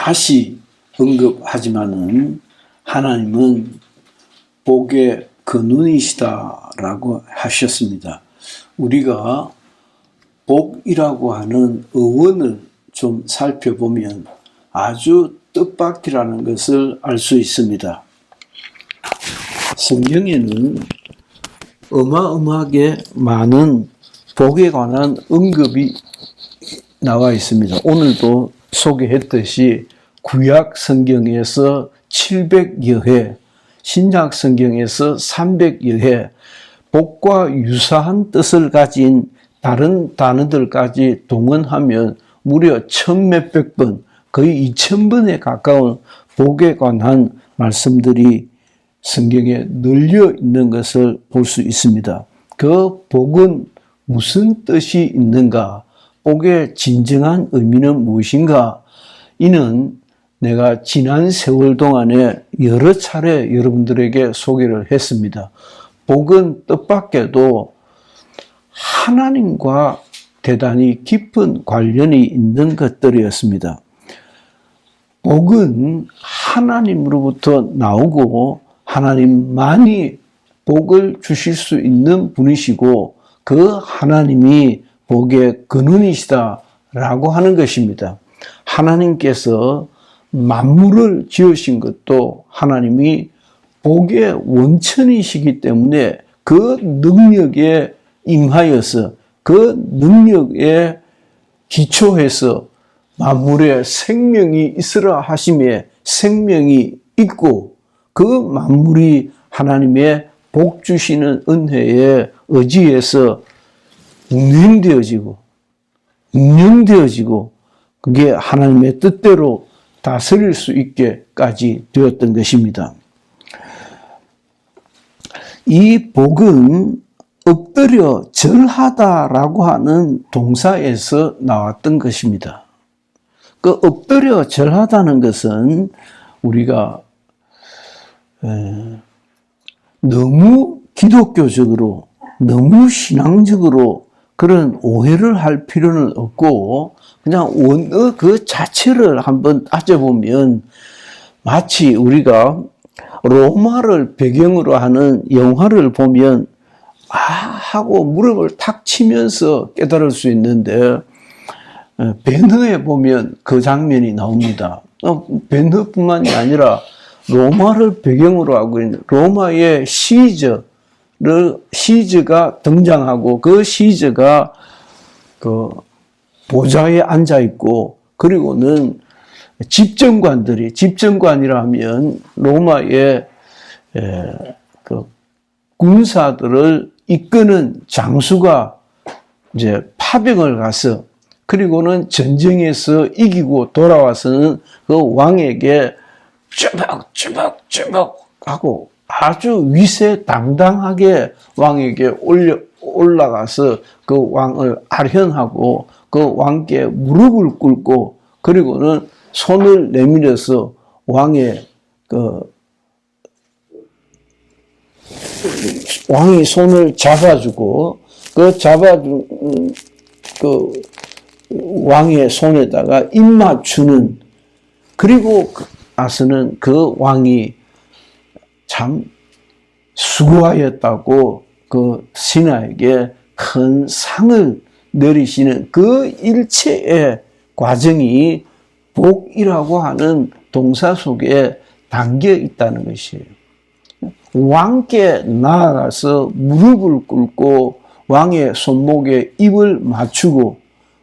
다시 언급하지만은 하나님은 복의 근원이시다라고 하셨습니다. 우리가 복이라고 하는 어원을 좀 살펴보면 아주 뜻밖이라는 것을 알 수 있습니다. 성경에는 어마어마하게 많은 복에 관한 언급이 나와 있습니다. 오늘도 소개했듯이 구약 성경에서 700여 회, 신약 성경에서 300여 회, 복과 유사한 뜻을 가진 다른 단어들까지 동원하면 무려 1000몇백 번, 거의 2000번에 가까운 복에 관한 말씀들이 성경에 널려 있는 것을 볼 수 있습니다. 그 복은 무슨 뜻이 있는가? 복의 진정한 의미는 무엇인가? 이는 내가 지난 세월 동안에 여러 차례 여러분들에게 소개를 했습니다. 복은 뜻밖에도 하나님과 대단히 깊은 관련이 있는 것들이었습니다. 복은 하나님으로부터 나오고 하나님만이 복을 주실 수 있는 분이시고 그 하나님이 복의 근원이시다라고 하는 것입니다. 하나님께서 만물을 지으신 것도 하나님이 복의 원천이시기 때문에 그 능력에 임하여서 그 능력에 기초해서 만물에 생명이 있으라 하심에 생명이 있고 그 만물이 하나님의 복 주시는 은혜에 의지해서 운영되어지고 그게 하나님의 뜻대로 다스릴 수 있게까지 되었던 것입니다. 이 복은 엎드려 절하다라고 하는 동사에서 나왔던 것입니다. 그 엎드려 절하다는 것은 우리가 너무 기독교적으로 너무 신앙적으로 그런 오해를 할 필요는 없고 그냥 원어 그 자체를 한번 따져보면 마치 우리가 로마를 배경으로 하는 영화를 보면 하고 무릎을 탁 치면서 깨달을 수 있는데 벤허에 보면 그 장면이 나옵니다. 벤허뿐만이 아니라 로마를 배경으로 하고 있는 로마의 시저가 등장하고 그 시저가 그 보좌에 앉아 있고 그리고는 집정관이라 하면 로마의 그 군사들을 이끄는 장수가 이제 파병을 가서 그리고는 전쟁에서 이기고 돌아와서는 그 왕에게 쭈벅 하고 아주 위세당당하게 왕에게 올라가서 그 왕을 아련하고 그 왕께 무릎을 꿇고 그리고는 손을 내밀어서 왕의 왕이 손을 잡아주고 그 왕의 손에다가 입 맞추는 그리고 나서는 그 왕이 참 수고하였다고 그 신하에게 큰 상을 내리시는 그 일체의 과정이 복이라고 하는 동사 속에 담겨 있다는 것이에요. 왕께 나아가서 무릎을 꿇고 왕의 손목에 입을 맞추고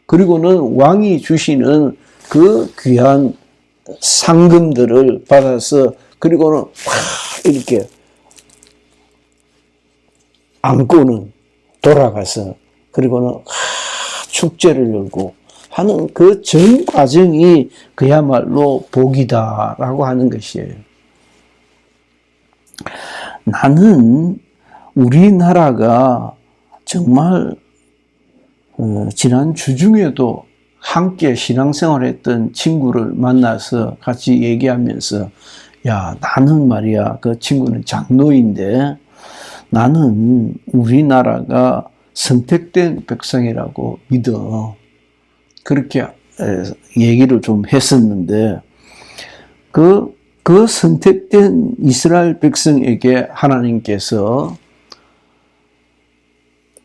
그리고는 왕이 주시는 그 귀한 상금들을 받아서 그리고는 이렇게 안고는 돌아가서 그리고는 축제를 열고 하는 그 전 과정이 그야말로 복이다라고 하는 것이에요. 나는 우리나라가 정말 지난 주중에도 함께 신앙생활했던 친구를 만나서 같이 얘기하면서 야, 나는 말이야, 그 친구는 장로인데 나는 우리나라가 선택된 백성이라고 믿어. 그렇게 얘기를 좀 했었는데 그 선택된 이스라엘 백성에게 하나님께서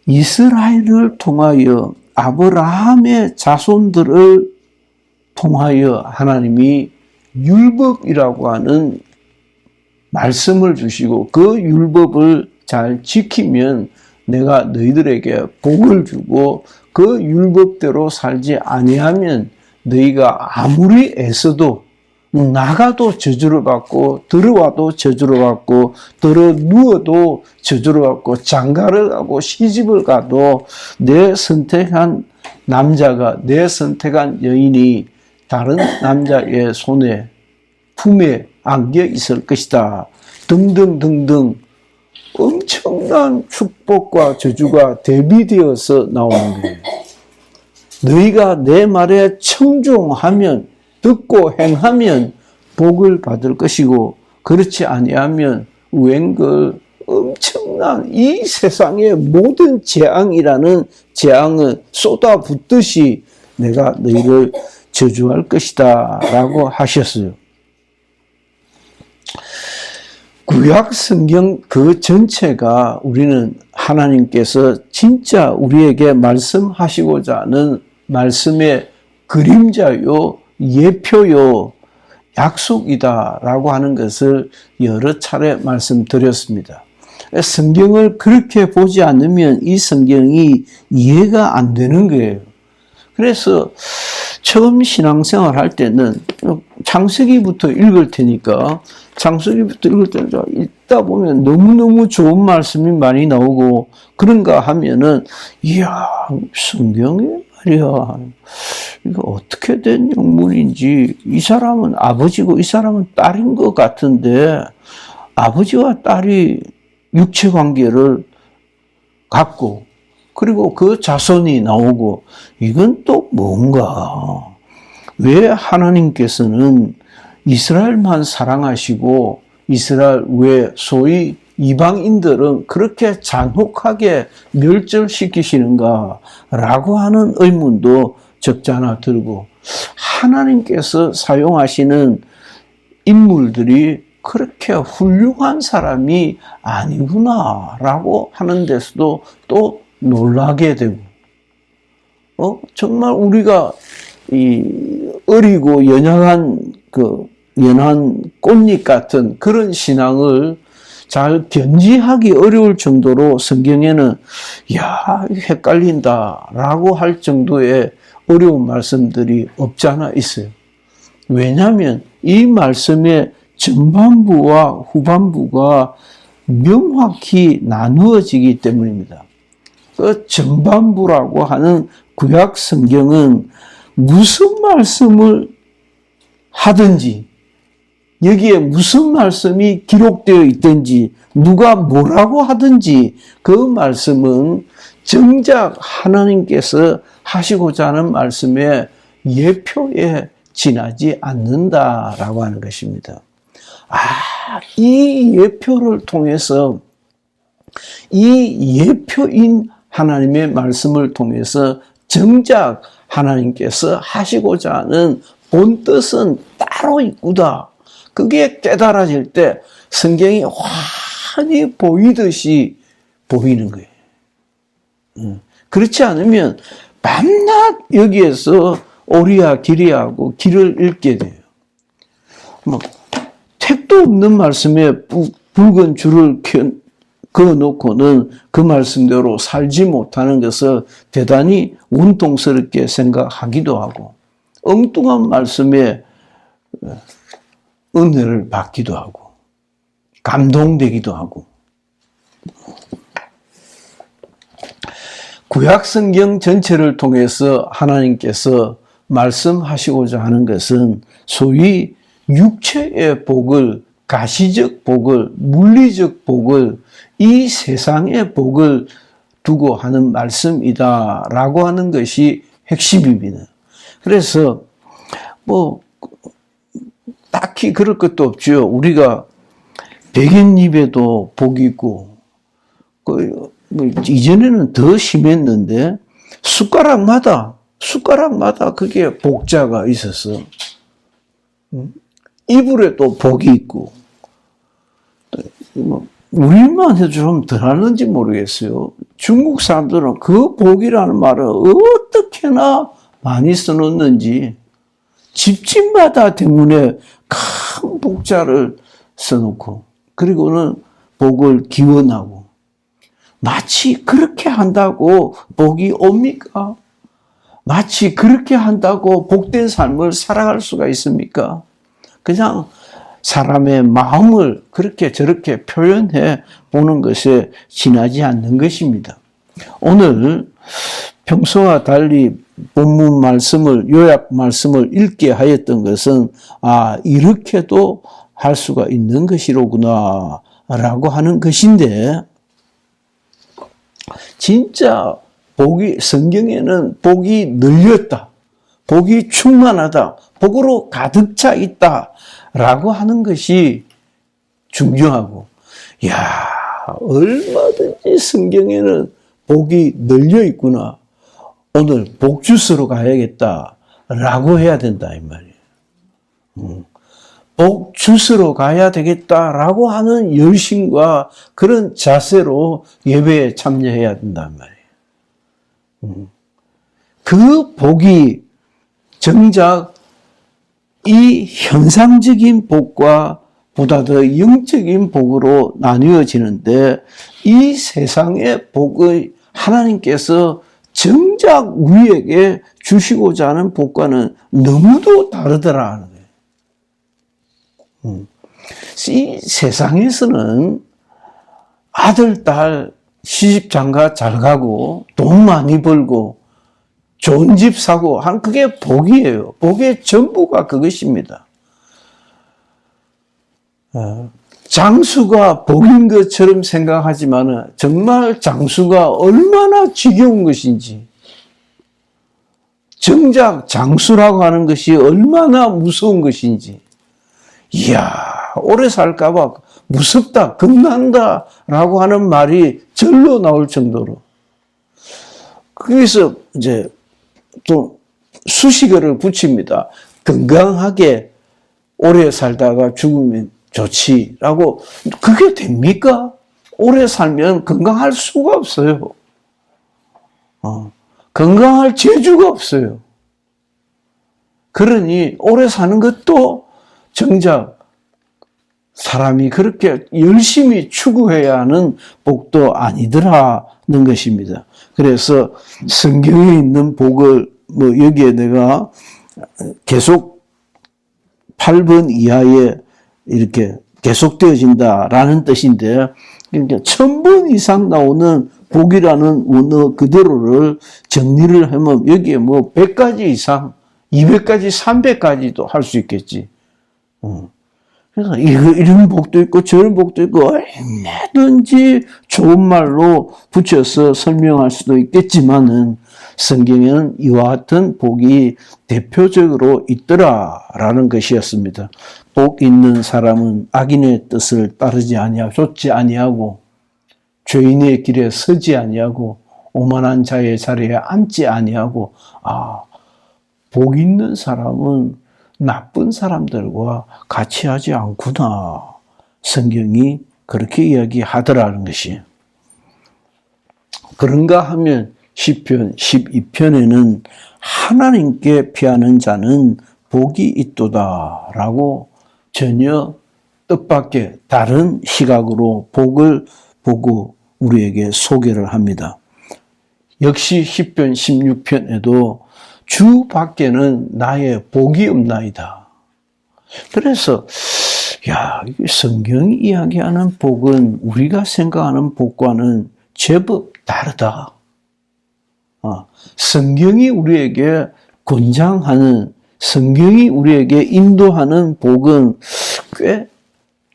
이스라엘을 통하여 아브라함의 자손들을 통하여 하나님이 율법이라고 하는 말씀을 주시고 그 율법을 잘 지키면 내가 너희들에게 복을 주고 그 율법대로 살지 아니하면 너희가 아무리 애써도 나가도 저주를 받고 들어와도 저주를 받고 들어 누워도 저주를 받고 장가를 가고 시집을 가도 내 선택한 남자가 내 선택한 여인이 다른 남자의 손에 품에 안겨 있을 것이다. 등등등등 엄청난 축복과 저주가 대비되어서 나오는 거예요. 너희가 내 말에 청종하면 듣고 행하면 복을 받을 것이고 그렇지 아니하면 웬걸 엄청난 이 세상의 모든 재앙이라는 재앙을 쏟아붓듯이 내가 너희를 저주할 것이다 라고 하셨어요. 구약 성경 그 전체가 우리는 하나님께서 진짜 우리에게 말씀하시고자 하는 말씀의 그림자요, 예표요, 약속이다라고 하는 것을 여러 차례 말씀드렸습니다. 성경을 그렇게 보지 않으면 이 성경이 이해가 안 되는 거예요. 그래서 처음 신앙생활 할 때는 창세기부터 읽을 테니까 창세기부터 읽을 때는 읽다 보면 너무너무 좋은 말씀이 많이 나오고 그런가 하면은 이야 성경에 말이야 이거 어떻게 된 영문인지 이 사람은 아버지고 이 사람은 딸인 것 같은데 아버지와 딸이 육체관계를 갖고 그리고 그 자손이 나오고 이건 또 뭔가 왜 하나님께서는 이스라엘만 사랑하시고 이스라엘 외 소위 이방인들은 그렇게 잔혹하게 멸절시키시는가 라고 하는 의문도 적잖아 들고 하나님께서 사용하시는 인물들이 그렇게 훌륭한 사람이 아니구나 라고 하는 데서도 또 놀라게 되고 정말 우리가 이 어리고 연약한 연한 꽃잎 같은 그런 신앙을 잘 견지하기 어려울 정도로 성경에는 야 헷갈린다라고 할 정도의 어려운 말씀들이 없잖아 있어요. 왜냐하면 이 말씀의 전반부와 후반부가 명확히 나누어지기 때문입니다. 그 전반부라고 하는 구약 성경은 무슨 말씀을 하든지 여기에 무슨 말씀이 기록되어 있든지 누가 뭐라고 하든지 그 말씀은 정작 하나님께서 하시고자 하는 말씀의 예표에 지나지 않는다라고 하는 것입니다. 이 예표를 통해서 이 예표인 하나님의 말씀을 통해서 정작 하나님께서 하시고자 하는 본 뜻은 따로 있구나. 그게 깨달아질 때 성경이 환히 보이듯이 보이는 거예요. 그렇지 않으면 밤낮 여기에서 오리야 기리하고 길을 읽게 돼요. 택도 없는 말씀에 붉은 줄을 그어놓고는 그 말씀대로 살지 못하는 것을 대단히 운동스럽게 생각하기도 하고 엉뚱한 말씀에 은혜를 받기도 하고 감동되기도 하고 구약 성경 전체를 통해서 하나님께서 말씀하시고자 하는 것은 소위 육체의 복을 가시적 복을 물리적 복을 이 세상의 복을 두고 하는 말씀이다라고 하는 것이 핵심입니다. 그래서 딱히 그럴 것도 없죠. 우리가 백인 입에도 복이 있고 이전에는 더 심했는데 숟가락마다 그게 복자가 있었어. 이불에도 복이 있고, 우리만 해도 좀 덜하는지 모르겠어요. 중국 사람들은 그 복이라는 말을 어떻게나 많이 써놓는지 집집마다 대문에 큰 복자를 써놓고, 그리고는 복을 기원하고, 마치 그렇게 한다고 복이 옵니까? 마치 그렇게 한다고 복된 삶을 살아갈 수가 있습니까? 그냥 사람의 마음을 그렇게 저렇게 표현해 보는 것에 지나지 않는 것입니다. 오늘 평소와 달리 본문 말씀을, 요약 말씀을 읽게 하였던 것은, 이렇게도 할 수가 있는 것이로구나 라고 하는 것인데, 진짜 성경에는 복이 늘렸다, 복이 충만하다, 복으로 가득 차 있다 라고 하는 것이 중요하고, 얼마든지 성경에는 복이 늘려 있구나, 오늘 복 주스러 가야겠다 라고 해야 된다 이 말이에요. 복 주스러 가야 되겠다라고 하는 열심과 그런 자세로 예배에 참여해야 된단 말이에요. 그 복이 정작 이 현상적인 복과 보다 더 영적인 복으로 나뉘어지는데, 이 세상의 복의 하나님께서 정작 우리에게 주시고자 하는 복과는 너무도 다르더라 하는 거예요. 이 세상에서는 아들, 딸, 시집 장가 잘 가고 돈 많이 벌고 좋은 집 사고 한 그게 복이에요. 복의 전부가 그것입니다. 장수가 복인 것처럼 생각하지만 정말 장수가 얼마나 지겨운 것인지, 정작 장수라고 하는 것이 얼마나 무서운 것인지, 오래 살까봐 무섭다, 겁난다 라고 하는 말이 절로 나올 정도로, 거기서 이제 또 수식어를 붙입니다. 건강하게 오래 살다가 죽으면 좋지라고. 그게 됩니까? 오래 살면 건강할 수가 없어요. 건강할 재주가 없어요. 그러니 오래 사는 것도 정작 사람이 그렇게 열심히 추구해야 하는 복도 아니더라는 것입니다. 그래서 성경에 있는 복을 여기에 내가 계속 8번 이하에 이렇게 계속되어진다라는 뜻인데, 그러니까 1000번 이상 나오는 복이라는 원어 그대로를 정리를 하면 여기에 100가지 이상, 200가지, 300가지도 할 수 있겠지. 그래서 이런 복도 있고 저런 복도 있고 얼마든지 좋은 말로 붙여서 설명할 수도 있겠지만은, 성경에는 이와 같은 복이 대표적으로 있더라라는 것이었습니다. 복 있는 사람은 악인의 뜻을 따르지 아니하고, 좇지 아니하고, 죄인의 길에 서지 아니하고, 오만한 자의 자리에 앉지 아니하고. 복 있는 사람은 나쁜 사람들과 같이 하지 않구나. 성경이 그렇게 이야기하더라는 것이에요. 그런가 하면 시편 12편에는 하나님께 피하는 자는 복이 있도다라고 전혀 뜻밖의 다른 시각으로 복을 보고 우리에게 소개를 합니다. 역시 시편 16편에도 주 밖에는 나의 복이 없나이다. 그래서 성경이 이야기하는 복은 우리가 생각하는 복과는 제법 다르다. 성경이 우리에게 권장하는, 성경이 우리에게 인도하는 복은 꽤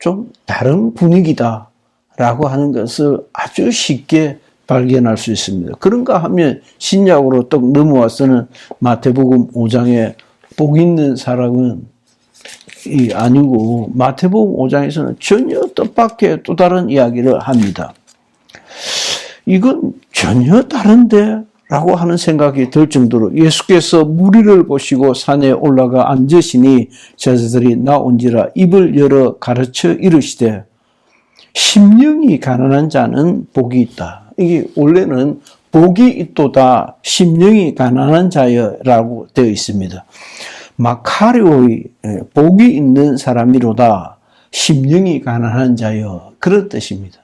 좀 다른 분위기다라고 하는 것을 아주 쉽게 발견할 수 있습니다. 그런가 하면 신약으로 딱 넘어와서는 마태복음 5장에 복 있는 사람은 아니고, 마태복음 5장에서는 전혀 뜻밖의 또 다른 이야기를 합니다. 이건 전혀 다른데 라고 하는 생각이 들 정도로 예수께서 무리를 보시고 산에 올라가 앉으시니 제자들이 나온지라 입을 열어 가르쳐 이르시되 심령이 가난한 자는 복이 있다. 이게 원래는 복이 있도다 심령이 가난한 자여라고 되어 있습니다. 마카리오의 복이 있는 사람이로다 심령이 가난한 자여 그런 뜻입니다.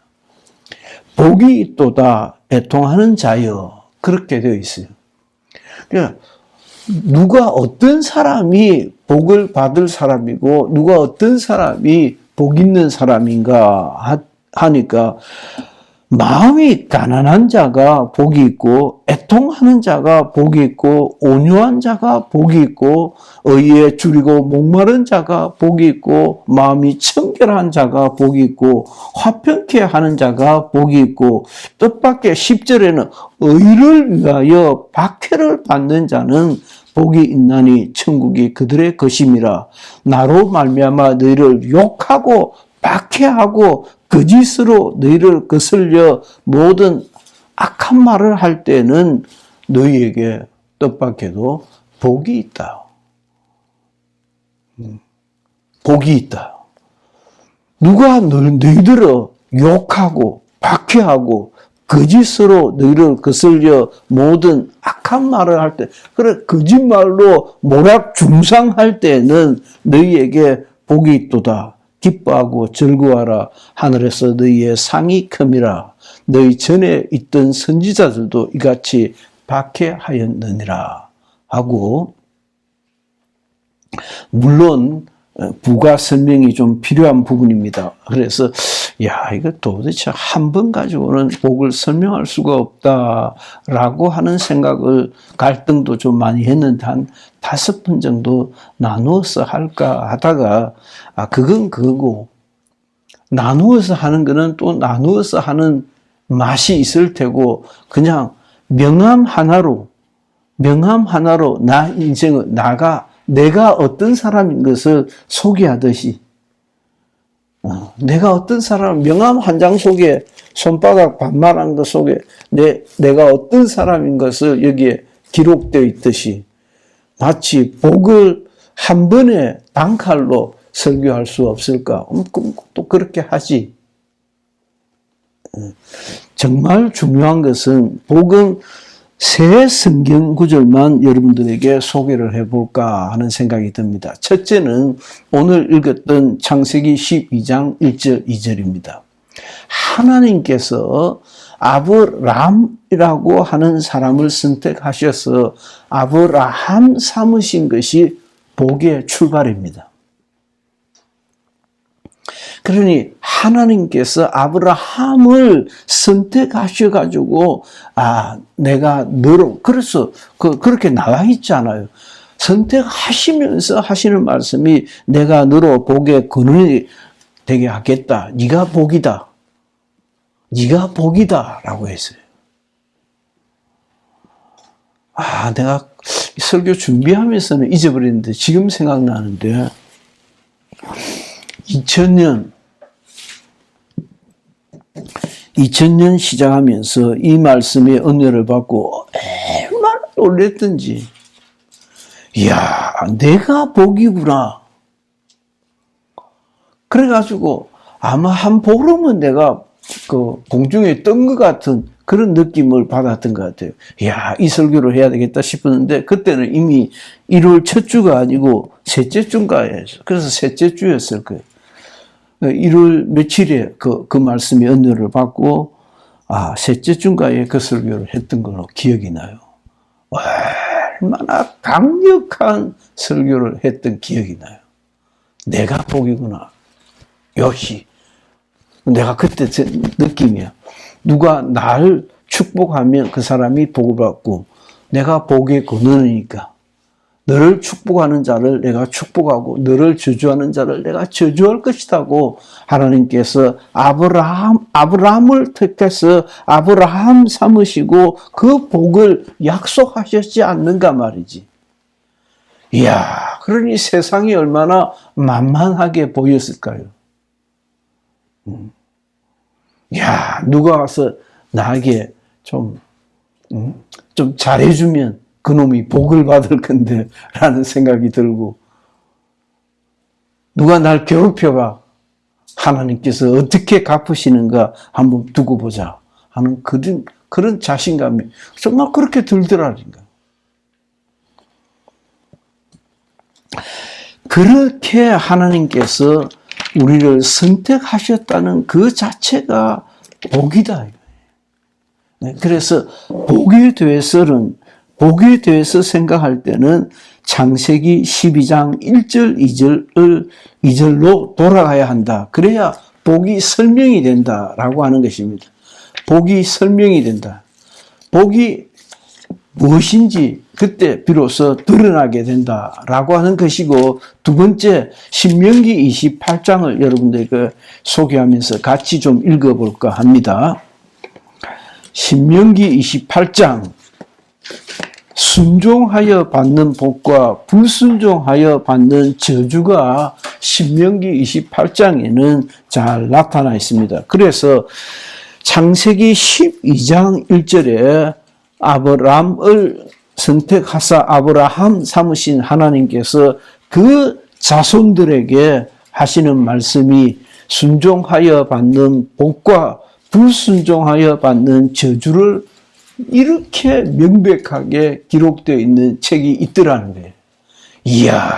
복이 있도다 애통하는 자여 그렇게 되어 있어요. 그러니까 누가 어떤 사람이 복을 받을 사람이고 누가 어떤 사람이 복 있는 사람인가 하니까 마음이 가난한 자가 복이 있고 애통하는 자가 복이 있고 온유한 자가 복이 있고 의에 줄이고 목마른 자가 복이 있고 마음이 청결한 자가 복이 있고 화평케 하는 자가 복이 있고 뜻밖의 10절에는 의를 위하여 박해를 받는 자는 복이 있나니 천국이 그들의 것임이라. 나로 말미암아 너희를 욕하고 박해하고 거짓으로 너희를 거슬려 모든 악한 말을 할 때는 너희에게 뜻밖에도 복이 있다. 복이 있다. 누가 너희들을 욕하고 박해하고 거짓으로 너희를 거슬려 모든 악한 말을 할 때, 그래 거짓말로 모략 중상할 때는 너희에게 복이 있도다. 기뻐하고 즐거워하라. 하늘에서 너희의 상이 큼이라. 너희 전에 있던 선지자들도 이같이 박해하였느니라 하고, 물론 부가 설명이 좀 필요한 부분입니다. 그래서 이거 도대체 한 번 가지고는 복을 설명할 수가 없다라고 하는 생각을 갈등도 좀 많이 했는데 한 5번 정도 나누어서 할까 하다가 그건 그거고 나누어서 하는 거는 또 나누어서 하는 맛이 있을 테고 그냥 명함 하나로 나 인생을 내가 어떤 사람인 것을 소개하듯이 내가 어떤 사람 명함 한 장 속에 손바닥 반만한 것 속에 내가 어떤 사람인 것을 여기에 기록되어 있듯이 마치 복을 한 번에 단칼로 설교할 수 없을까? 또 그렇게 하지. 정말 중요한 것은 복은 세 성경 구절만 여러분들에게 소개를 해볼까 하는 생각이 듭니다. 첫째는 오늘 읽었던 창세기 12장 1절 2절입니다. 하나님께서 아브람이라고 하는 사람을 선택하셔서 아브라함 삼으신 것이 복의 출발입니다. 그러니 하나님께서 아브라함을 선택하셔가지고 내가 너로 그래서 그렇게 나와 있잖아요. 선택하시면서 하시는 말씀이 내가 너로 복의 근원이 되게 하겠다. 네가 복이다. 네가 복이다라고 했어요. 내가 설교 준비하면서는 잊어버렸는데 지금 생각나는데 2000년 시작하면서 이 말씀에 은혜를 받고 얼마나 놀랬던지. 이야, 내가 복이구나. 그래가지고 아마 한 보름은 내가 그 공중에 뜬 것 같은 그런 느낌을 받았던 것 같아요. 이야, 이 설교를 해야 되겠다 싶었는데 그때는 이미 1월 첫 주가 아니고 셋째 주인가였어요. 그래서 셋째 주였을 거예요. 1월 며칠에 그 말씀의 은혜를 받고 셋째 주인가에 그 설교를 했던 걸로 기억이 나요. 얼마나 강력한 설교를 했던 기억이 나요. 내가 복이구나. 역시 내가 그때 느낌이야. 누가 나를 축복하면 그 사람이 복을 받고 내가 복의 근원이니까 너를 축복하는 자를 내가 축복하고 너를 저주하는 자를 내가 저주할 것이라고 하나님께서 아브라함을 택해서 아브라함 삼으시고 그 복을 약속하셨지 않는가 말이지. 이야, 그러니 세상이 얼마나 만만하게 보였을까요? 야, 누가 와서 나에게 좀 좀 잘해주면 그놈이 복을 받을 건데 라는 생각이 들고, 누가 날 괴롭혀가 하나님께서 어떻게 갚으시는가 한번 두고 보자 하는 그런 자신감이 정말 그렇게 들더라니까. 그렇게 하나님께서 우리를 선택하셨다는 그 자체가 복이다. 그래서 복에 대해서 생각할 때는 창세기 12장 1절, 2절로 돌아가야 한다. 그래야 복이 설명이 된다라고 하는 것입니다. 복이 설명이 된다. 복이 무엇인지 그때 비로소 드러나게 된다라고 하는 것이고, 두 번째 신명기 28장을 여러분들에게 소개하면서 같이 좀 읽어볼까 합니다. 신명기 28장, 순종하여 받는 복과 불순종하여 받는 저주가 신명기 28장에는 잘 나타나 있습니다. 그래서 창세기 12장 1절에 아브라함을 선택하사 아브라함 삼으신 하나님께서 그 자손들에게 하시는 말씀이 순종하여 받는 복과 불순종하여 받는 저주를 이렇게 명백하게 기록되어 있는 책이 있더라는 거예요. 이야,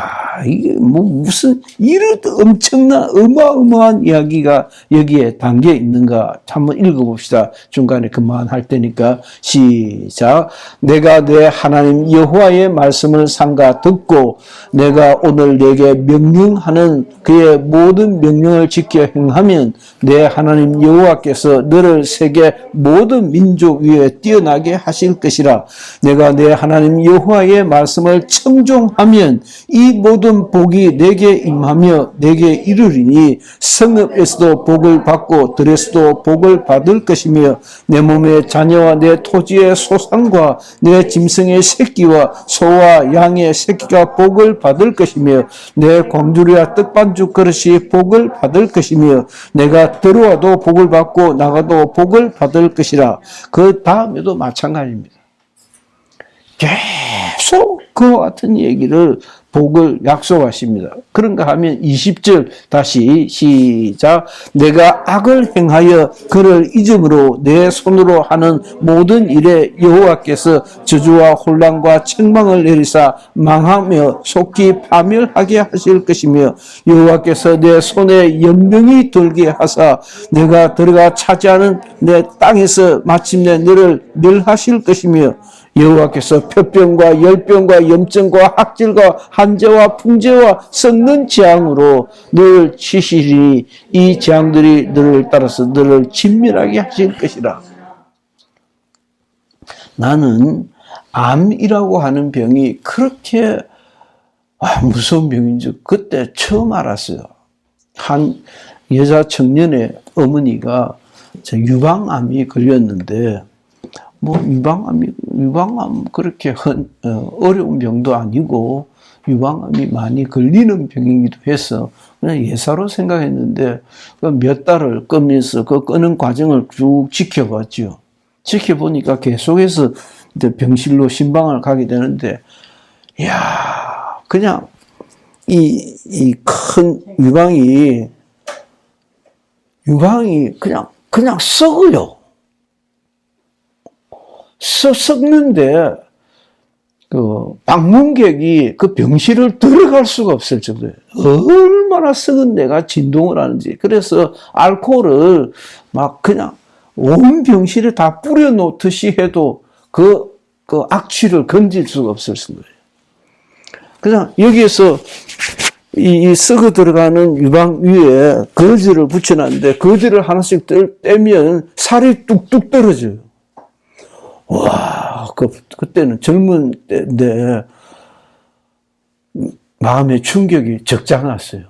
이게 무슨 이런 엄청난 어마어마한 이야기가 여기에 담겨 있는가 한번 읽어봅시다. 중간에 그만할 테니까 시작. 내가 내 하나님 여호와의 말씀을 삼가 듣고 내가 오늘 내게 명령하는 그의 모든 명령을 지켜 행하면 내 하나님 여호와께서 너를 세계 모든 민족 위에 뛰어나게 하실 것이라. 내가 내 하나님 여호와의 말씀을 청종하면 이 모든 복이 내게 임하며 내게 이르리니 성읍에서도 복을 받고 들에서도 복을 받을 것이며 내 몸의 자녀와 내 토지의 소산과 내 짐승의 새끼와 소와 양의 새끼가 복을 받을 것이며 내 광주리와 떡반죽 그릇이 복을 받을 것이며 내가 들어와도 복을 받고 나가도 복을 받을 것이라. 그 다음에도 마찬가지입니다. 계속 그와 같은 얘기를 복을 약속하십니다. 그런가 하면 20절 다시 시작. 내가 악을 행하여 그를 잊음으로 내 손으로 하는 모든 일에 여호와께서 저주와 혼란과 책망을 내리사 망하며 속히 파멸하게 하실 것이며 여호와께서 내 손에 연병이 들게 하사 내가 들어가 차지하는 내 땅에서 마침내 너를 멸하실 것이며 여호와께서 표병과 열병과 염증과 학질과 한재와 풍재와 썩는 재앙으로 너를 치시리니 이 재앙들이 너를 따라서 너를 진멸하게 하실 것이라. 나는 암이라고 하는 병이 그렇게 무서운 병인지 그때 처음 알았어요. 한 여자 청년의 어머니가 유방암이 걸렸는데 유방암 그렇게 어려운 병도 아니고 유방암이 많이 걸리는 병이기도 해서 그냥 예사로 생각했는데 몇 달을 끄면서 그 끄는 과정을 쭉 지켜봤죠. 지켜보니까 계속해서 이제 병실로 신방을 가게 되는데, 이야, 그냥 이 큰 유방이 그냥 썩어요. 썩는데 그 방문객이 그 병실을 들어갈 수가 없을 정도예요. 얼마나 썩은 데가 진동을 하는지. 그래서 알코올을 막 그냥 온 병실에 다 뿌려 놓듯이 해도 그 악취를 건질 수가 없을 거예요. 그냥 여기에서 이 썩어 들어가는 유방 위에 거즈를 붙여놨는데 거즈를 하나씩 떼면 살이 뚝뚝 떨어져요. 와, 그때는 젊은 때인데 마음의 충격이 적잖았어요.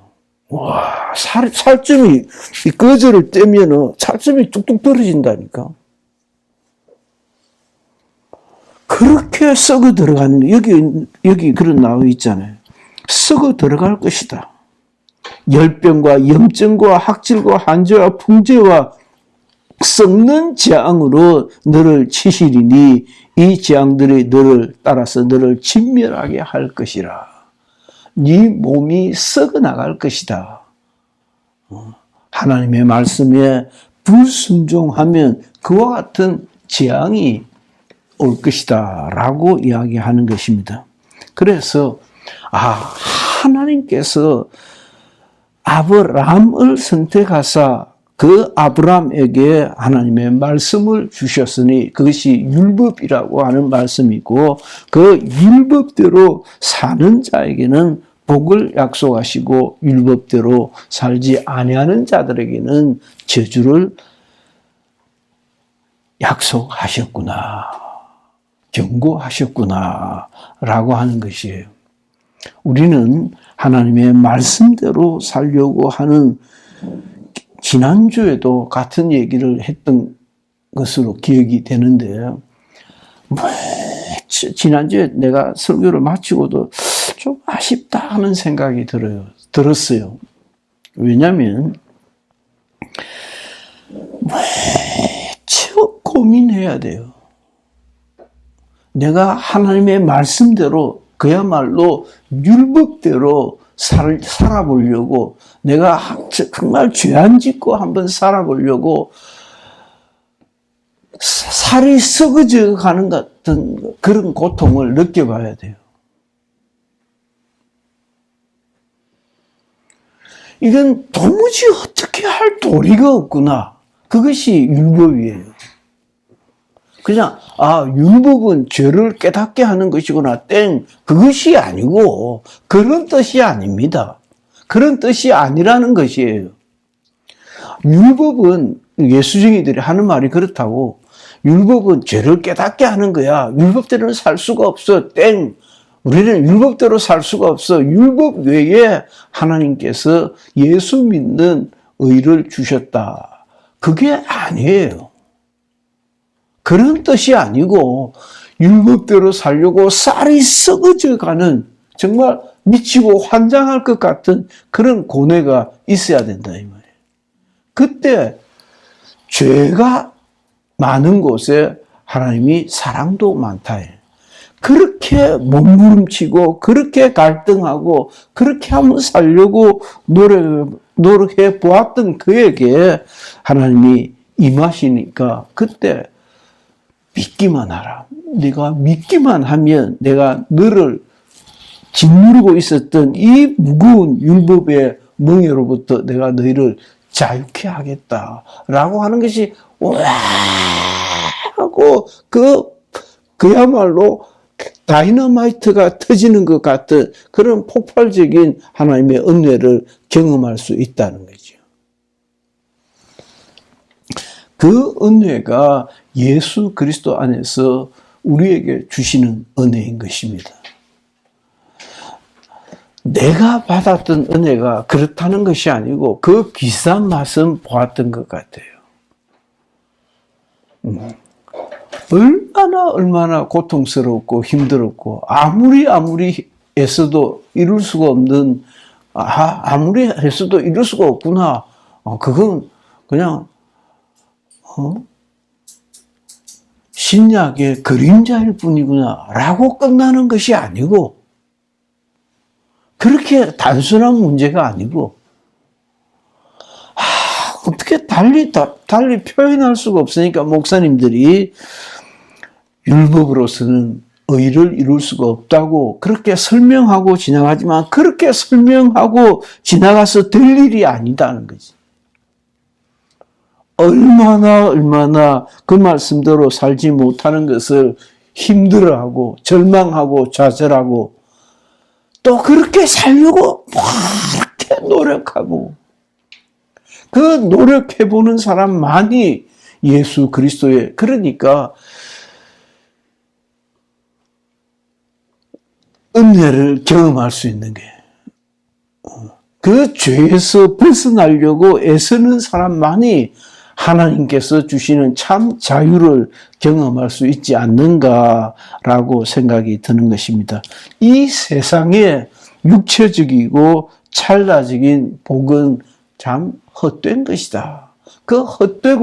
와, 살점이, 이 거즈를 떼면은 살점이 뚝뚝 떨어진다니까. 그렇게 썩어 들어가는, 여기 그런 나와 있잖아요. 썩어 들어갈 것이다. 열병과 염증과 학질과 한재와 풍재와 썩는 재앙으로 너를 치시리니 이 재앙들이 너를 따라서 너를 진멸하게 할 것이라. 네 몸이 썩어 나갈 것이다. 하나님의 말씀에 불순종하면 그와 같은 재앙이 올 것이다 라고 이야기하는 것입니다. 그래서 하나님께서 아브라함을 선택하사 그 아브라함에게 하나님의 말씀을 주셨으니 그것이 율법이라고 하는 말씀이고 그 율법대로 사는 자에게는 복을 약속하시고 율법대로 살지 아니하는 자들에게는 저주를 약속하셨구나, 경고하셨구나 라고 하는 것이에요. 우리는 하나님의 말씀대로 살려고 하는, 지난주에도 같은 얘기를 했던 것으로 기억이 되는데, 지난주에 내가 설교를 마치고도 좀 아쉽다 하는 생각이 들었어요. 왜냐하면 매주 고민해야 돼요. 내가 하나님의 말씀대로 그야말로 율법대로 살아보려고, 내가 정말 죄 안 짓고 한번 살아보려고 살이 썩어져 가는 같은 그런 고통을 느껴봐야 돼요. 이건 도무지 어떻게 할 도리가 없구나. 그것이 율법이에요. 그냥 율법은 죄를 깨닫게 하는 것이구나 땡, 그것이 아니고 그런 뜻이 아닙니다. 그런 뜻이 아니라는 것이에요. 율법은, 예수쟁이들이 하는 말이 그렇다고, 율법은 죄를 깨닫게 하는 거야. 율법대로는 살 수가 없어 땡, 우리는 율법대로 살 수가 없어. 율법 외에 하나님께서 예수 믿는 의를 주셨다. 그게 아니에요. 그런 뜻이 아니고 율법대로 살려고 쌀이 썩어져 가는, 정말 미치고 환장할 것 같은 그런 고뇌가 있어야 된다 이 말이에요. 그때 죄가 많은 곳에 하나님이 사랑도 많다 해. 그렇게 몸부림치고 그렇게 갈등하고 그렇게 한번 살려고 노력해 보았던 그에게 하나님이 임하시니까 그때 믿기만 하라. 네가 믿기만 하면 내가 너를 짓누르고 있었던 이 무거운 율법의 멍에로부터 내가 너희를 자유케 하겠다라고 하는 것이 와 하고 그야말로 다이너마이트가 터지는 것 같은 그런 폭발적인 하나님의 은혜를 경험할 수 있다는 거죠. 그 은혜가 예수 그리스도 안에서 우리에게 주시는 은혜인 것입니다. 내가 받았던 은혜가 그렇다는 것이 아니고 그 비싼 맛은 보았던 것 같아요. 얼마나 고통스럽고 힘들었고 아무리 애써도 이룰 수가 없는, 아무리 애써도 이룰 수가 없구나. 그건 그냥 신약의 그림자일 뿐이구나 라고 끝나는 것이 아니고, 그렇게 단순한 문제가 아니고, 어떻게 달리 표현할 수가 없으니까 목사님들이 율법으로서는 의를 이룰 수가 없다고 그렇게 설명하고 지나가지만, 그렇게 설명하고 지나가서 될 일이 아니다는 거지. 얼마나 그 말씀대로 살지 못하는 것을 힘들어하고 절망하고 좌절하고 또 그렇게 살려고 그렇게 노력하고, 그 노력해보는 사람만이 예수 그리스도의, 그러니까 은혜를 경험할 수 있는 게, 그 죄에서 벗어나려고 애쓰는 사람만이 하나님께서 주시는 참 자유를 경험할 수 있지 않는가라고 생각이 드는 것입니다. 이 세상에 육체적이고 찰나적인 복은 참 헛된 것이다. 그 헛된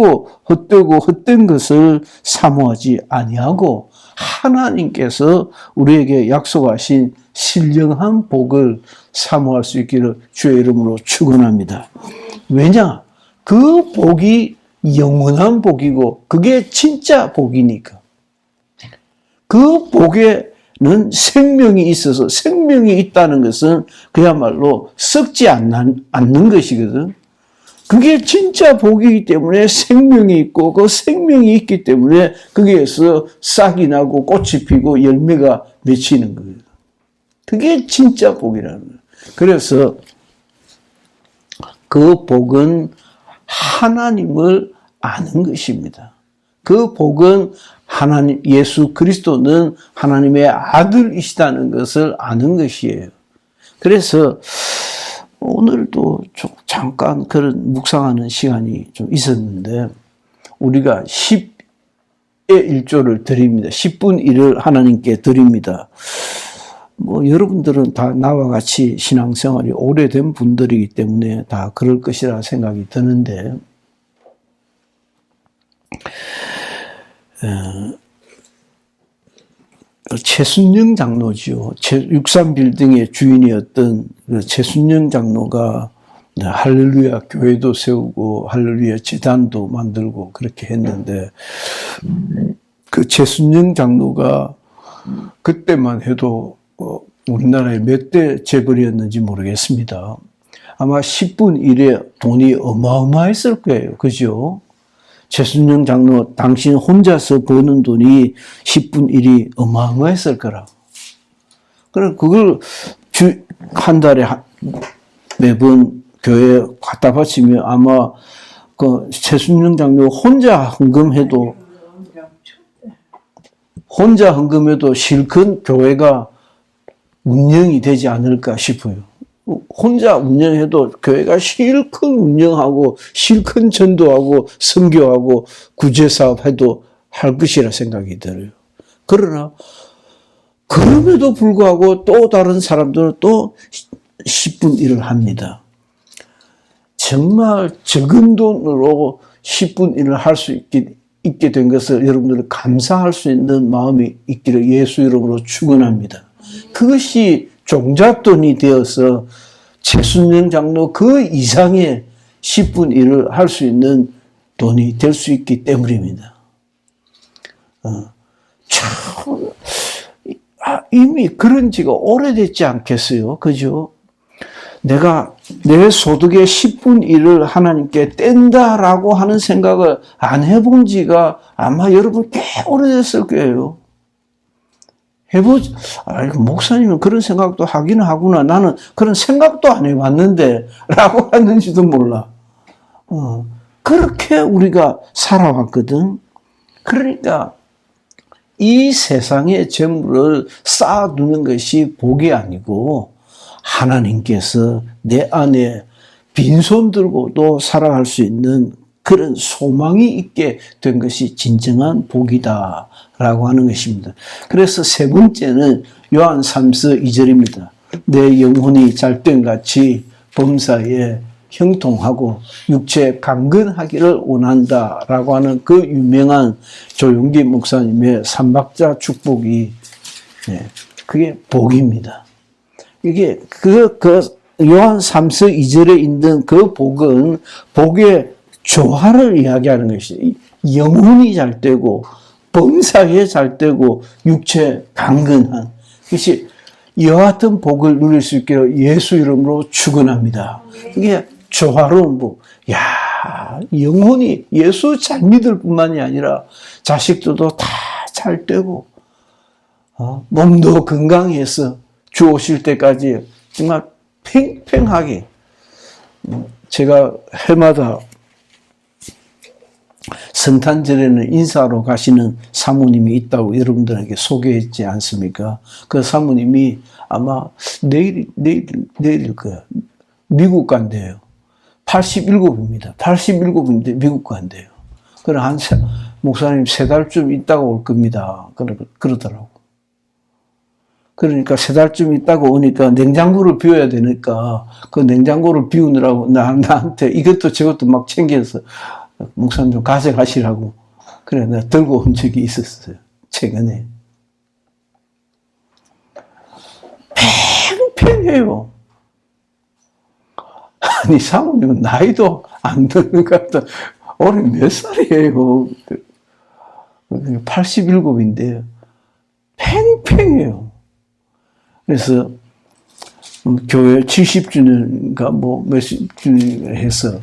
것을 사모하지 아니하고 하나님께서 우리에게 약속하신 신령한 복을 사모할 수 있기를 주의 이름으로 축원합니다. 왜냐? 그 복이 영원한 복이고 그게 진짜 복이니까. 그 복에는 생명이 있어서 생명이 있다는 것은 그야말로 썩지 않는 것이거든. 그게 진짜 복이기 때문에 생명이 있고 그 생명이 있기 때문에 거기에서 싹이 나고 꽃이 피고 열매가 맺히는 거예요. 그게 진짜 복이라는 거예요. 그래서 그 복은 하나님을 아는 것입니다. 그 복은 하나님, 예수 그리스도는 하나님의 아들이시다는 것을 아는 것이에요. 그래서 오늘도 잠깐 그런 묵상하는 시간이 좀 있었는데, 우리가 10의 1조를 드립니다. 10분 1을 하나님께 드립니다. 여러분들은 다 나와 같이 신앙생활이 오래된 분들이기 때문에 다 그럴 것이라 생각이 드는데, 최순영 장로지요. 63빌딩의 주인이었던 최순영 장로가 할렐루야 교회도 세우고 할렐루야 재단도 만들고 그렇게 했는데, 그 최순영 장로가 그때만 해도 우리나라에 몇 대 재벌이었는지 모르겠습니다. 아마 10분 1에 돈이 어마어마했을 거예요. 그죠? 최순영 장로 당신 혼자서 버는 돈이 10분 1이 어마어마했을 거라. 그럼 그걸 한 달에 매번 교회에 갖다 바치면 아마 그 최순영 장로 혼자 헌금해도 실컷 교회가 운영이 되지 않을까 싶어요. 혼자 운영해도 교회가 실컷 운영하고 실컷 전도하고 선교하고 구제사업해도 할 것이라 생각이 들어요. 그러나 그럼에도 불구하고 또 다른 사람들은 또 10분 일을 합니다. 정말 적은 돈으로 10분 일을 할 수 있게 된 것을 여러분들이 감사할 수 있는 마음이 있기를 예수 이름으로 축원합니다. 그것이 종잣돈이 되어서 최순영 장로 그 이상의 10분 일을 할 수 있는 돈이 될 수 있기 때문입니다. 이미 그런 지가 오래됐지 않겠어요? 그죠? 내가 내 소득의 10분 일을 하나님께 뗀다라고 하는 생각을 안 해본 지가 아마 여러분 꽤 오래됐을 거예요. 목사님은 그런 생각도 하긴 하구나. 나는 그런 생각도 안 해봤는데, 라고 하는지도 몰라. 그렇게 우리가 살아왔거든. 그러니까, 이 세상의 재물을 쌓아두는 것이 복이 아니고, 하나님께서 내 안에 빈손 들고도 살아갈 수 있는 그런 소망이 있게 된 것이 진정한 복이다 라고 하는 것입니다. 그래서 세 번째는 요한 3서 2절입니다. 내 영혼이 잘된같이 범사에 형통하고 육체 강건하기를 원한다 라고 하는 그 유명한 조용기 목사님의 삼박자 축복이, 그게 복입니다. 이게 요한 3서 2절에 있는 그 복은 복의 조화를 이야기하는 것이 영혼이 잘 되고 범사에 잘 되고 육체 강건한 것이 이와 같은 복을 누릴 수 있기를 예수 이름으로 축원합니다. 이게 조화로운 복. 영혼이 예수 잘 믿을 뿐만이 아니라 자식들도 다 잘 되고 몸도 건강해서 주 오실 때까지 정말 팽팽하게. 제가 해마다 성탄절에는 인사로 가시는 사모님이 있다고 여러분들에게 소개했지 않습니까? 그 사모님이 아마 내일일 거야. 미국 간대요. 87입니다. 87인데 미국 간대요. 그래, 목사님 3달쯤 있다가 올 겁니다. 그러더라고. 그러니까 3달쯤 있다가 오니까 냉장고를 비워야 되니까 그 냉장고를 비우느라고 나한테 이것도 저것도 막 챙겨서 목사님 좀 가져가시라고. 그래, 내가 들고 온 적이 있었어요. 최근에. 팽팽해요. 아니, 사모님은 나이도 안 드는 것 같다. 올해 몇 살이에요? 87인데, 팽팽해요. 그래서, 교회 70주년인가 뭐 몇십 주년 해서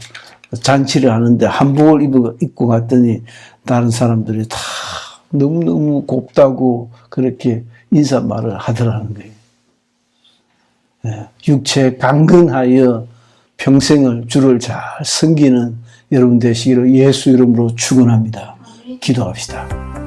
잔치를 하는데 한복을 입고 갔더니 다른 사람들이 다 너무너무 곱다고 그렇게 인사말을 하더라는 거예요. 육체 강건하여 평생을 주를 잘 섬기는 여러분 되시기를 예수 이름으로 축원합니다. 기도합시다.